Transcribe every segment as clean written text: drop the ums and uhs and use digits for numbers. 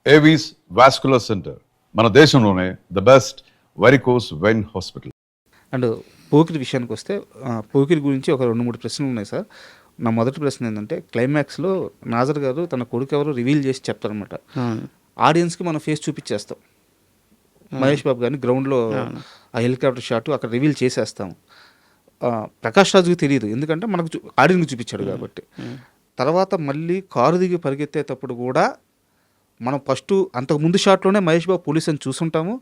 Avis vascular centre మన దేశంలోనే the best varicose vein hospital. And Pokiri విషయానికి వస్తే పోకిరి గురించి ఒక 2-3 ప్రశ్నలు ఉన్నాయి సార్. నా మొదటి ప్రశ్న ఏంటంటే, క్లైమాక్స్లో నాజర్ గారు తన కొడుకు ఎవరు రివీల్ చేసి చెప్తారనమాట. ఆడియన్స్కి మనం ఫేస్ చూపించేస్తాం. మహేష్ బాబు గారిని గ్రౌండ్లో ఆ హెలికాప్టర్ షాట్ అక్కడ రివీల్ చేసేస్తాం. ప్రకాష్ రాజుకి తెలియదు, ఎందుకంటే మనకు ఆడియన్కి చూపించాడు కాబట్టి. తర్వాత మళ్ళీ కారు దిగి పరిగెత్తేటప్పుడు కూడా మనం ఫస్ట్ అంతకుముందు షాట్లోనే మహేష్ బాబు పోలీస్ అని చూసుంటాము.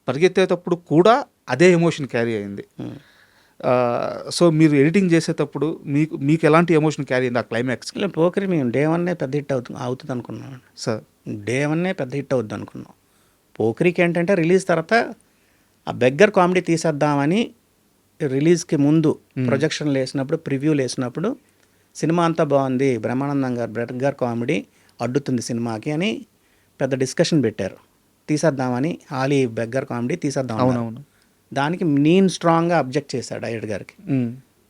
పరిగెత్తేటప్పుడు కూడా అదే ఎమోషన్ క్యారీ అయింది. సో మీరు ఎడిటింగ్ చేసేటప్పుడు మీకు ఎలాంటి ఎమోషన్ క్యారీ అయింది ఆ క్లైమాక్స్కి? పోకరి మేము డే 1 పెద్ద హిట్ అవుతుంది అనుకున్నాం సార్. డే 1 పెద్ద హిట్ అవుద్ది అనుకున్నాం. పోకరికి ఏంటంటే రిలీజ్ తర్వాత ఆ బెగ్గర్ కామెడీ తీసేద్దామని రిలీజ్కి ముందు ప్రొజెక్షన్లు వేసినప్పుడు, ప్రివ్యూలు వేసినప్పుడు సినిమా అంతా బాగుంది, బ్రహ్మానందం గారు బెగ్గర్ కామెడీ అడ్డుతుంది సినిమాకి అని పెద్ద డిస్కషన్ పెట్టారు. తీసేద్దామని ఆలీ బెగ్గర్ కామెడీ తీసేద్దాం. అవునవును. దానికి నేను స్ట్రాంగ్గా అబ్జెక్ట్ చేశాడు డైరెక్టర్ గారికి.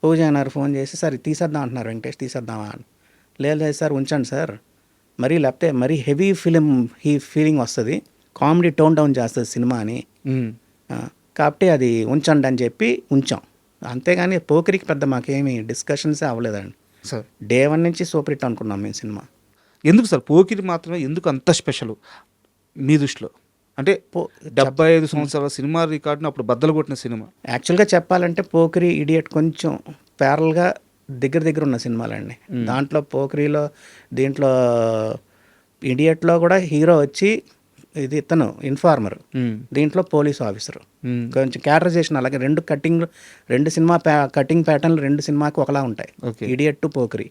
పూజ అన్నారు ఫోన్ చేసి, సార్ తీసేద్దాం అంటున్నారు వెంకటేష్, తీసేద్దామా అని. లేదు సార్ ఉంచండి సార్, మరీ లేకపోతే మరీ హెవీ ఫీలింగ్ వస్తుంది, కామెడీ టోన్ డౌన్ చేస్తుంది సినిమా అని. కాబట్టి అది ఉంచండి అని చెప్పి ఉంచాం. అంతేగాని పోకిరికి పెద్ద మాకేమీ డిస్కషన్సే అవ్వలేదండి సార్. డే 1 నుంచి సూపర్ హిట్ అనుకున్నాం మేము సినిమా. ఎందుకు సార్ పోకిరి మాత్రమే ఎందుకు అంత స్పెషల్ మీ దృష్టిలో? అంటే 75 సంవత్సరాల సినిమా రికార్డును అప్పుడు బద్దలు కొట్టిన సినిమా. యాక్చువల్గా చెప్పాలంటే పోకిరి, ఇడియట్ కొంచెం ప్యారల్గా దగ్గర ఉన్న సినిమాలండి. దాంట్లో పోకిరిలో, దీంట్లో ఇడియట్లో కూడా హీరో వచ్చి ఇది ఇతను ఇన్ఫార్మర్, దీంట్లో పోలీస్ ఆఫీసర్. కొంచెం క్యారెక్టరైజేషన్ అలాగే రెండు సినిమా కటింగ్ ప్యాటర్న్లు రెండు సినిమాకి ఒకలా ఉంటాయి. ఇడియట్ టు పోకిరి,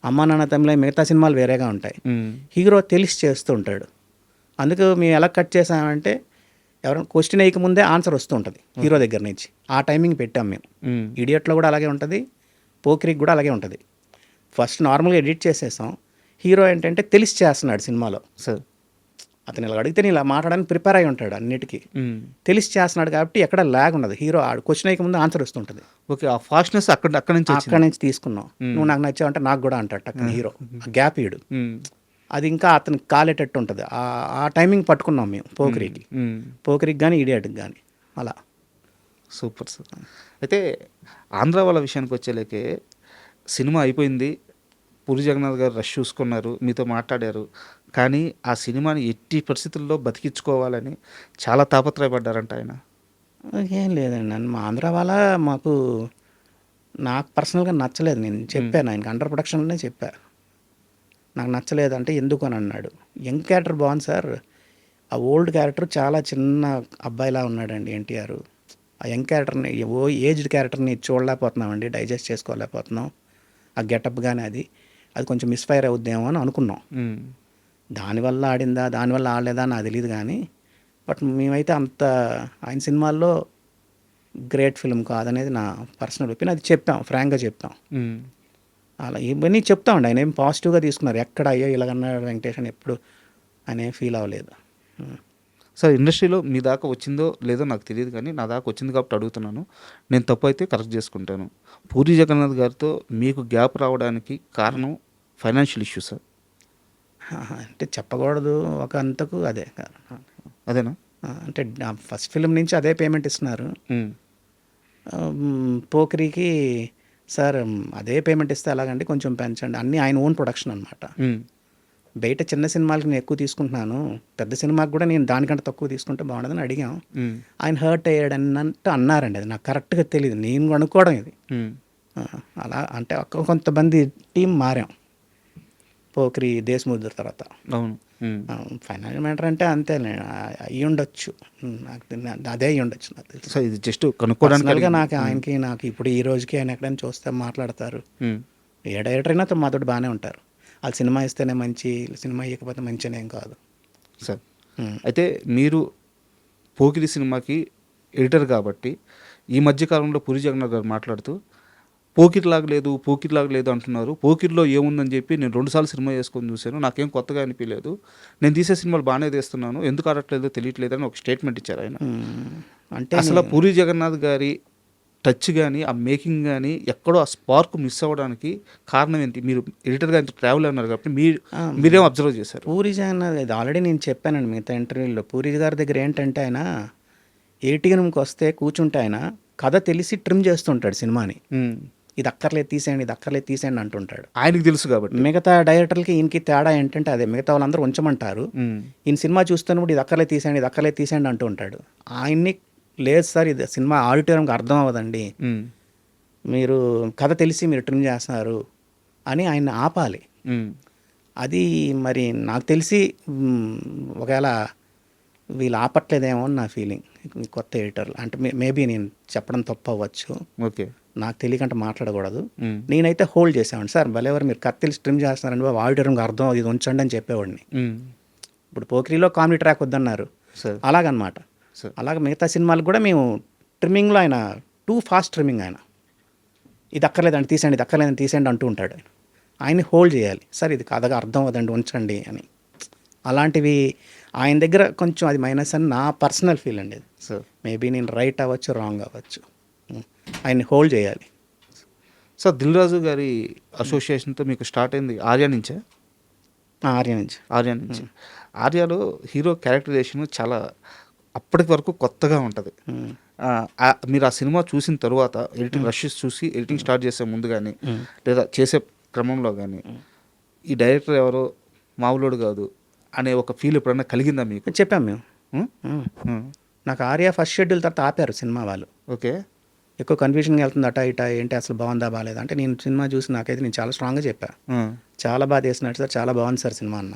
అమ్మా నాన్న తమిళ మిగతా సినిమాలు వేరేగా ఉంటాయి. హీరో తెలిసి చేస్తూ ఉంటాడు. అందుకు మేము ఎలా కట్ చేసామంటే, ఎవరైనా క్వశ్చన్ వేయకముందే ఆన్సర్ వస్తూ ఉంటుంది హీరో దగ్గర నుంచి. ఆ టైమింగ్ పెట్టాం మేము. ఇడియట్లో కూడా అలాగే ఉంటుంది, పోకిరికి కూడా అలాగే ఉంటుంది. ఫస్ట్ నార్మల్గా ఎడిట్ చేసేసాం. హీరో ఏంటంటే తెలిసి చేస్తున్నాడు సినిమాలో. సార్ అతను ఇలా అడిగితే ఇలా మాట్లాడడానికి ప్రిపేర్ అయి ఉంటాడు అన్నిటికీ. తెలిసి చేస్తున్నాడు కాబట్టి ఎక్కడ ల్యాగ్ ఉండదు. హీరో క్వశ్చన్ వేయకముందు ఆన్సర్ వస్తుంటుంది. ఓకే, ఆ ఫాస్ట్నెస్ అక్కడ నుంచి తీసుకున్నాం. నువ్వు నాకు నచ్చావంటే నాకు కూడా అంటాడు అక్కడ హీరో. గ్యాప్ ఇడు, అది ఇంకా అతనికి కాలేటట్టు ఉంటుంది. ఆ టైమింగ్ పట్టుకున్నాం మేము పోకిరికి కానీ ఇడియట్కి కానీ అలా. Super sir. అయితే ఆంధ్ర వాళ్ళ విషయానికి వచ్చేలేకే సినిమా అయిపోయింది, పూరి జగన్నాథ్ గారు రష్ చూసుకున్నారు, మీతో మాట్లాడారు, కానీ ఆ సినిమాని ఎట్టి పరిస్థితుల్లో బతికించుకోవాలని చాలా తాపత్రయపడ్డారంట ఆయన. ఏం లేదండి, మా ఆంధ్ర వాళ్ళ నాకు పర్సనల్గా నచ్చలేదు. నేను చెప్పాను ఆయనకి, అండర్ ప్రొడక్షన్లోనే చెప్పా, నాకు నచ్చలేదు అంటే ఎందుకు అని అన్నాడు. యంగ్ క్యారెక్టర్ బాగుంది సార్, ఆ ఓల్డ్ క్యారెక్టర్ చాలా చిన్న అబ్బాయిలా ఉన్నాడండి ఎన్టీఆర్. ఆ యంగ్ క్యారెక్టర్ని, ఏజ్డ్ క్యారెక్టర్ని చూడలేకపోతున్నామండి, డైజెస్ట్ చేసుకోలేకపోతున్నాం. ఆ గెటప్ కానీ అది కొంచెం మిస్ఫైర్ అవుద్దేమో అని అనుకున్నాం. దానివల్ల ఆడిందా దానివల్ల ఆడలేదా నాకు తెలియదు కానీ, బట్ మేమైతే అంత ఆయన సినిమాల్లో గ్రేట్ ఫిల్మ్ కాదనేది నా పర్సనల్ ఒపీనియన్. అది చెప్పాం, ఫ్రాంక్గా చెప్పాం. అలా ఇవన్నీ చెప్తామండి. ఆయన ఏం పాజిటివ్గా తీసుకున్నారు. ఎక్కడ అయ్యో ఇలాగన్నాడు వెంకటేష్ అని ఎప్పుడు ఆయన ఏం ఫీల్ అవ్వలేదు. సార్ ఇండస్ట్రీలో మీ దాకా వచ్చిందో లేదో నాకు తెలియదు, కానీ నా దాకా వచ్చింది కాబట్టి అడుగుతున్నాను. నేను తప్పు అయితే కరెక్ట్ చేసుకుంటాను. పూరి జగన్నాథ్ గారితో మీకు గ్యాప్ రావడానికి కారణం ఫైనాన్షియల్ ఇష్యూ సార్? అంటే చెప్పకూడదు, ఒక అంతకు అదే కారణం. అదేనా? అంటే ఫస్ట్ ఫిలిం నుంచి అదే పేమెంట్ ఇస్తున్నారు. పోకిరికి సార్ అదే పేమెంట్ ఇస్తే ఎలాగంటే కొంచెం పెంచండి, అన్నీ ఆయన ఓన్ ప్రొడక్షన్ అనమాట. బయట చిన్న సినిమాలకి నేను ఎక్కువ తీసుకుంటున్నాను, పెద్ద సినిమాకి కూడా నేను దానికంటే తక్కువ తీసుకుంటే బాగుండదని అడిగాం. ఆయన హర్ట్ అయ్యాడు అన్నట్టు అన్నారండి. అది నాకు కరెక్ట్గా తెలియదు, నేను అనుకోవడం ఇది అలా. అంటే కొంతమంది టీం మారాం పోకిరి దేశముద్ర తర్వాత. అవును, ఫైనాన్షియల్ మ్యాటర్ అంటే అంతే అయ్యి ఉండొచ్చు, నాకు అదే అయ్యి ఉండొచ్చు నాకు తెలుసు. సో ఇది జస్ట్ కనుక్కోవడానికి. నాకు ఇప్పుడు ఈ రోజుకి ఆయన ఎక్కడైనా చూస్తే మాట్లాడతారు. ఏ డైరెక్టర్ అయినా మాతో బాగానే ఉంటారు. వాళ్ళు సినిమా ఇస్తేనే మంచి, సినిమా ఇవ్వకపోతే మంచిగా ఏం కాదు సార్. అయితే మీరు పోకిరి సినిమాకి ఎడిటర్ కాబట్టి ఈ మధ్యకాలంలో పూరి జగన్నాథ్ గారు మాట్లాడుతూ పోకిరిలాగా లేదు అంటున్నారు. పోకిరిలో ఏముందని చెప్పి నేను 2 సార్లు సినిమా చేసుకొని చూశాను, నాకేం కొత్తగా అనిపించలేదు, నేను తీసే సినిమాలు బాగానే తీస్తున్నాను, ఎందుకు ఆడట్లేదో తెలియట్లేదు అని ఒక స్టేట్మెంట్ ఇచ్చారు ఆయన. అంటే అసలు పూరి జగన్నాథ్ గారి టచ్ కానీ ఆ మేకింగ్ కానీ ఎక్కడో ఆ స్పార్క్ మిస్ అవ్వడానికి కారణం ఏంటి? మీరు ఎడిటర్గా ఇంత ట్రావెల్ అన్నారు కాబట్టి మీరేం అబ్జర్వ్ చేశారు? పూరి జగన్నాథ్ ఇది ఆల్రెడీ నేను చెప్పానండి మిగతా ఇంటర్వ్యూలో. పూరి గారి దగ్గర ఏంటంటే ఆయన ఏటీఎంకి వస్తే కూర్చుంటే ఆయన కథ తెలిసి ట్రిమ్ చేస్తుంటాడు సినిమాని. ఇది అక్కర్లేదు తీసేయండి, ఇది అక్కర్లేదు తీసేయండి అంటుంటాడు. ఆయనకి తెలుసు కాబట్టి. మిగతా డైరెక్టర్లకి ఈయనకి తేడా ఏంటంటే అదే, మిగతా వాళ్ళందరూ ఉంచమంటారు, ఈయన సినిమా చూస్తున్నప్పుడు ఇది అక్కర్లేదు తీసేయండి, ఇది అక్కర్లేదు తీసేయండి అంటూ ఉంటాడు. ఆయన్ని లేదు సార్ ఇది సినిమా ఆడిటోరియంకి అర్థం అవ్వదండి, మీరు కథ తెలిసి మీరు ట్రిమ్ చేస్తున్నారు అని ఆయన ఆపాలి. అది మరి నాకు తెలిసి ఒకవేళ వీళ్ళు ఆపట్లేదేమో అని నా ఫీలింగ్. కొత్త ఎడిటర్లు అంటే మేబీ నేను చెప్పడం తప్పు అవ్వచ్చు, ఓకే, నాకు తెలియకంటే మాట్లాడకూడదు. నేనైతే హోల్డ్ చేసేవాడిని, సార్ భలేవారు మీరు కథ తెలిసి ట్రిమ్ చేస్తున్నారండి బాబు, ఆడిటోరియంకి అర్థం ఇది ఉంచండి అని చెప్పేవాడిని. ఇప్పుడు పోకిరిలో కామెడీ ట్రాక్ వద్దన్నారు, అలాగనమాట. అలాగ మిగతా సినిమాలకు కూడా మేము ట్రిమ్మింగ్లో ఆయన టూ ఫాస్ట్ ట్రిమ్మింగ్. ఆయన ఇది అక్కర్లేదండి తీసేయండి, ఇది అక్కర్లేదని తీసేయండి అంటూ ఉంటాడు. ఆయన్ని హోల్డ్ చేయాలి, సార్ ఇది కథగా అర్థం అవ్వదండి ఉంచండి అని. అలాంటివి ఆయన దగ్గర కొంచెం అది మైనస్ అని నా పర్సనల్ ఫీల్ అండి. సో మేబీ నేను రైట్ అవ్వచ్చు, రాంగ్ అవ్వచ్చు, ఆయన్ని హోల్డ్ చేయాలి. సో దిల్ రాజు గారి అసోసియేషన్తో మీకు స్టార్ట్ అయింది ఆర్య నుంచే? ఆర్య నుంచి. ఆర్యలో హీరో క్యారెక్టరైజేషన్ చాలా అప్పటి వరకు కొత్తగా ఉంటుంది. మీరు ఆ సినిమా చూసిన తర్వాత ఎడిటింగ్ రషెస్ చూసి ఎడిటింగ్ స్టార్ట్ చేసే ముందు కానీ లేదా చేసే క్రమంలో కానీ ఈ డైరెక్టర్ ఎవరో మామూలుడు కాదు అనే ఒక ఫీల్ ఎప్పుడన్నా కలిగిందా మీకు? చెప్పాం మేము. నాకు ఆర్య ఫస్ట్ షెడ్యూల్ తర్వాత ఆపారు సినిమా వాళ్ళు. ఓకే, ఎక్కువ కన్ఫ్యూజన్గా వెళ్తుంది అటా ఇటా, ఏంటి అసలు బాగుందా బాగాలేదా అంటే నేను సినిమా చూసి నాకైతే నేను చాలా స్ట్రాంగ్గా చెప్పా, చాలా బాగా చేసినట్టు సార్, చాలా బాగుంది సార్ సినిమా అన్న,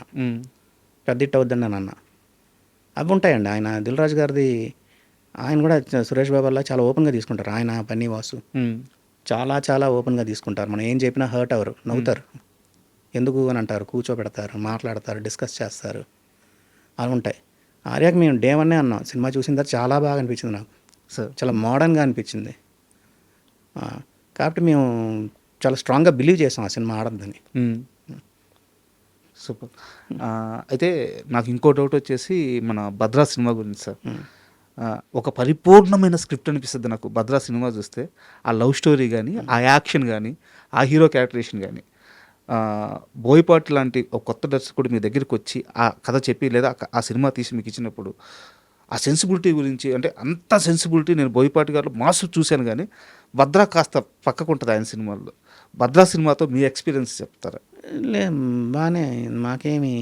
పెద్ద హిట్ అవుద్దండి అని అన్న. అవి ఉంటాయండి. ఆయన దిల్ రాజు గారిది ఆయన కూడా సురేష్ బాబు వల్ల చాలా ఓపెన్గా తీసుకుంటారు. ఆయన పన్నీ వాసు చాలా చాలా ఓపెన్గా తీసుకుంటారు. మనం ఏం చెప్పినా హర్ట్ అవ్వరు, నవ్వుతారు, ఎందుకు అని అంటారు, కూర్చోబెడతారు, మాట్లాడతారు, డిస్కస్ చేస్తారు, అవి ఉంటాయి. ఆర్యాకి మేము డే వన్నే అన్నాం, సినిమా చూసిన తర్వాత చాలా బాగా అనిపించింది నాకు, చాలా మోడర్న్గా అనిపించింది. కాబట్టి మేము చాలా స్ట్రాంగ్గా బిలీవ్ చేసాం ఆ సినిమా ఆడద్దని. సూపర్. అయితే నాకు ఇంకో డౌట్ వచ్చేసి మన భద్రా సినిమా గురించి సార్. ఒక పరిపూర్ణమైన స్క్రిప్ట్ అనిపిస్తుంది నాకు భద్రా సినిమా చూస్తే. ఆ లవ్ స్టోరీ కానీ, ఆ యాక్షన్ కానీ, ఆ హీరో క్యారెక్టరేషన్ కానీ, బోయపాటి లాంటి ఒక కొత్త దర్శకుడు మీ దగ్గరికి వచ్చి ఆ కథ చెప్పి లేదా ఆ సినిమా తీసి మీకు ఇచ్చినప్పుడు ఆ సెన్సిబిలిటీ గురించి, అంటే అంత సెన్సిబిలిటీ నేను బోయపాటి గారిలో మాస్ చూశాను కానీ భద్రా కాస్త పక్కకు ఉంటుంది ఆయన సినిమాల్లో. భద్రా సినిమాతో మీ ఎక్స్పీరియన్స్ చెప్తారా? బాగానే, మాకేమి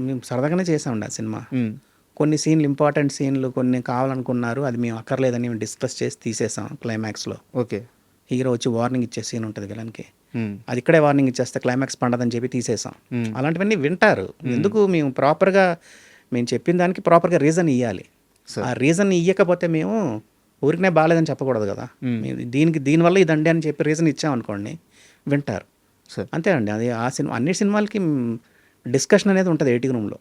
మేము సరదాగానే చేసామండి ఆ సినిమా. కొన్ని సీన్లు ఇంపార్టెంట్ సీన్లు కొన్ని కావాలనుకున్నారు, అది మేము అక్కర్లేదని మేము డిస్కస్ చేసి తీసేసాం క్లైమాక్స్లో. ఓకే, హీరో వచ్చి వార్నింగ్ ఇచ్చే సీన్ ఉంటుంది విలన్కి, అది ఇక్కడే వార్నింగ్ ఇచ్చేస్తే క్లైమాక్స్ పండదని చెప్పి తీసేసాం. అలాంటివన్నీ వింటారు. ఎందుకు మేము ప్రాపర్గా మేము చెప్పిన దానికి ప్రాపర్గా రీజన్ ఇవ్వాలి. ఆ రీజన్ ఇవ్వకపోతే మేము ఊరికనే బాగాలేదని చెప్పకూడదు కదా. దీనివల్ల ఇదండి అని చెప్పి రీజన్ ఇచ్చామనుకోండి వింటారు. అంతే అండి, అది ఆ సినిమా అన్ని సినిమాలకి డిస్కషన్ అనేది ఉంటుంది ఎడిటింగ్ రూమ్లో,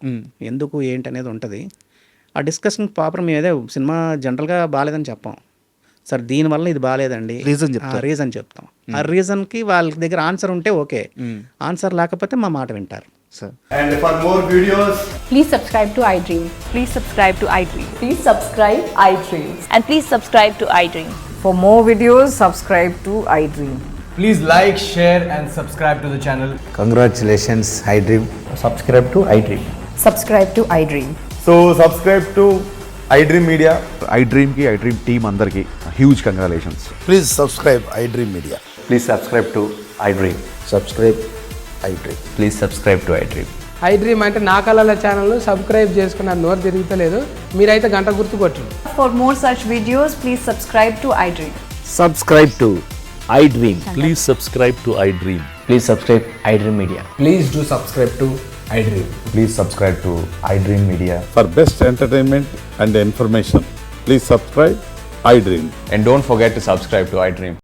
ఎందుకు ఏంటి అనేది ఉంటుంది. ఆ డిస్కషన్ ప్రాపర్ మేము ఏదో సినిమా జనరల్గా బాగాలేదని చెప్పాం, సార్ దీనివల్ల ఇది బాగాలేదండి రీజన్ చెప్తాం. ఆ రీజన్కి వాళ్ళ దగ్గర ఆన్సర్ ఉంటే ఓకే, ఆన్సర్ లేకపోతే మా మాట వింటారు. And for more videos, please subscribe to iDream. Please subscribe to iDream. Please subscribe iDream. And please subscribe to iDream. For more videos, subscribe to iDream. please like, share and subscribe to the channel. Congratulations, iDream. Subscribe to iDream. Subscribe to iDream. So subscribe to iDream Media. iDream की iDream team अंदर की huge congratulations. Please subscribe iDream Media. Please subscribe to iDream. Subscribe iDream. Please subscribe to iDream. iDream అంటే నా కళల ఛానల్ను subscribe చేసుకున్న నోరు తిరుగుతలేదు, మీరైతే గంట గుర్తు కొట్టండి. For more such videos, please subscribe to iDream. Subscribe to iDream. Please subscribe to iDream. Please subscribe iDream Media. Please do subscribe to iDream. Please subscribe to iDream Media. For best entertainment and information, please subscribe iDream. And don't forget to subscribe to iDream.